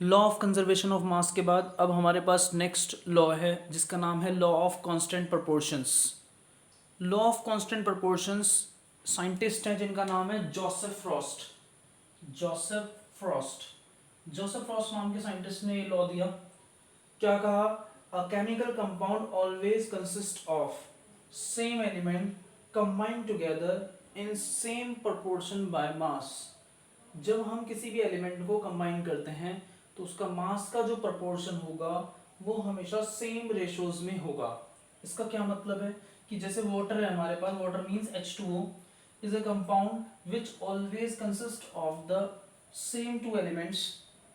Law of conservation of mass के बाद अब हमारे पास नेक्स्ट लॉ है जिसका नाम है law of constant proportions. Law of constant proportions scientist हैं जिनका नाम है Joseph Frost. Joseph Frost Joseph Frost नाम के साइंटिस्ट ने ये लॉ दिया। क्या कहा? A chemical compound always consist of same element combined together in same proportion by mass. जब हम किसी भी एलिमेंट को कंबाइन करते हैं तो उसका मास का जो प्रोपोर्शन होगा वो हमेशा सेम रेशोज में होगा। इसका क्या मतलब है कि जैसे वाटर है हमारे पास, water means H2O is a compound which always consist of the same two elements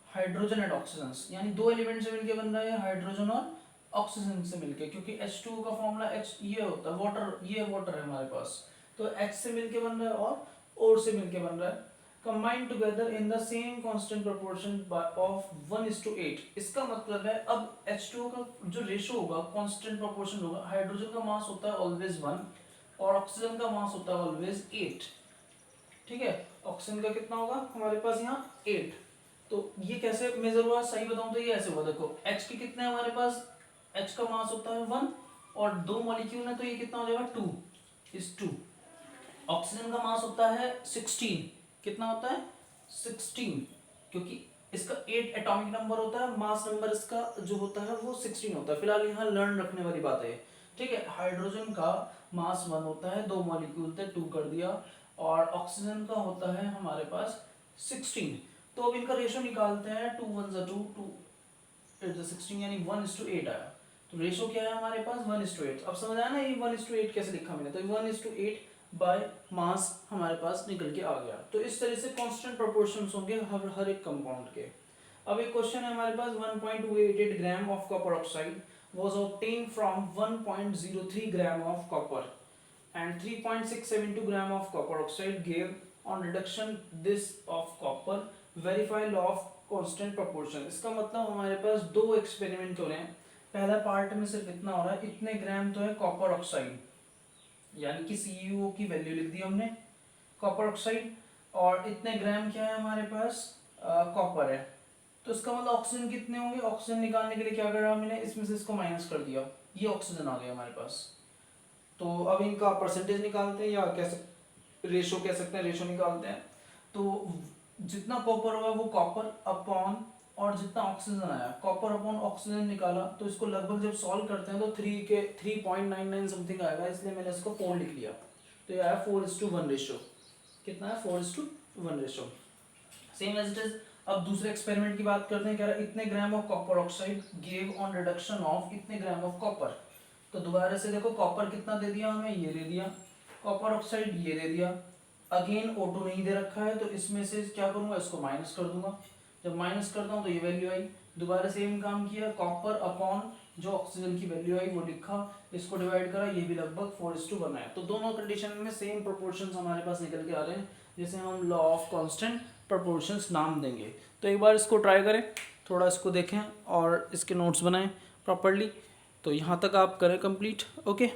hydrogen and oxygen, यानी दो एलिमेंट से मिलके बन रहा है हाइड्रोजन और ऑक्सीजन से मिलके, क्योंकि H2O का फॉर्मूला H ये होता है, वाटर, ये वाटर है हमारे पास, तो H से मिलके बन रहा है और O से मिलके बन रहा है, combined together in the same constant proportion of 1:8। इसका मतलब है अब H2O का जो रेशो होगा कांस्टेंट प्रोपोर्शन होगा, हाइड्रोजन का मास होता है ऑलवेज 1 और ऑक्सीजन का मास होता है ऑलवेज 8। ठीक है, ऑक्सीजन का कितना होगा हमारे पास यहाँ 8। तो ये कैसे मेजर हुआ, सही बताऊं तो ये ऐसे हुआ, देखो H के कितने हैं हमारे पास, H का मास होता है 1 और दो मॉलिक्यूल है तो ये कितना हो जाएगा 2:2। ऑक्सीजन का मास होता है 16, कितना होता है 16, क्योंकि इसका 8 एटॉमिक नंबर होता है, मास नंबर इसका जो होता है वो 16 होता है। फिलहाल यहाँ लर्न रखने वाली बात है। ठीक है, हाइड्रोजन का मास 1 होता है, दो मॉलिक्यूल थे 2 कर दिया, और ऑक्सीजन का होता है हमारे पास 16। तो अब इनका रेशो निकालते हैं, 2 1 2 2 8 16, यानी 1:8 आया। तो रेशो क्या है हमारे पास 1:8। अब समझ आया ना ये 1:8 कैसे लिखा मैंने, तो 1:8 बाय मास हमारे पास निकल के आ गया। तो इस तरह से कांस्टेंट प्रोपोर्शंस होंगे हर एक कंपाउंड के। अब एक क्वेश्चन है हमारे पास, 1.288 gram of copper oxide was obtained from 1.03 gram of copper and 3.672 gram of copper oxide gave on reduction this of copper, verify law of constant proportion। इसका मतलब हमारे पास दो एक्सपेरिमेंट हो रहे हैं। पहला पार्ट में सिर्फ इतना हो रहा है, इतने ग्राम तो है कॉपर ऑक्साइड, यानी कि CuO की वैल्यू लिख दी हमने कॉपर ऑक्साइड, और इतने ग्राम क्या है हमारे पास कॉपर है। तो इसका मतलब ऑक्सीजन कितने होंगे, ऑक्सीजन निकालने के लिए क्या करा मैंने, इसमें से इसको माइनस कर दिया, ये ऑक्सीजन आ गया हमारे पास। तो अब इनका परसेंटेज निकालते हैं या कैसे रेशो कह सकते हैं, रेशो निकालते हैं। तो जितना कॉपर होगा वो कॉपर अपॉन, और जितना ऑक्सीजन आया कॉपर अपॉन ऑक्सीजन निकाला, तो इसको लगभग जब सॉल्व करते हैं तो 3.99 समथिंग आएगा, इसलिए मैंने इसको 4 लिख लिया। तो ये आया 4:1 रेशो। कितना है 4:1 ratio, same as it is. अब दूसरे एक्सपेरिमेंट की बात करते हैं, कह रहा है इतने gram of copper oxide give on reduction of इतने ग्राम ऑफ कॉपर। तो दोबारा से देखो कॉपर कितना दे दिया हमें, ये दे दिया, कॉपर ऑक्साइड ये दे दिया, अगेन O2 नहीं दे रखा है, तो इसमें से क्या करूंगा, इसको माइनस कर दूंगा। जब माइनस करता हूँ तो ये वैल्यू आई, दोबारा सेम काम किया, कॉपर अपॉन जो ऑक्सीजन की वैल्यू आई वो लिखा, इसको डिवाइड करा, ये भी लगभग 4:1 आया। तो दोनों कंडीशन में सेम प्रोपोर्शंस हमारे पास निकल के आ रहे हैं, जिसे हम लॉ ऑफ कांस्टेंट प्रोपोर्शंस नाम देंगे। तो एक बार इसको ट्राई करें, थोड़ा इसको देखें और इसके नोट्स बनाएं प्रॉपरली। तो यहाँ तक आप करें कंप्लीट। ओके।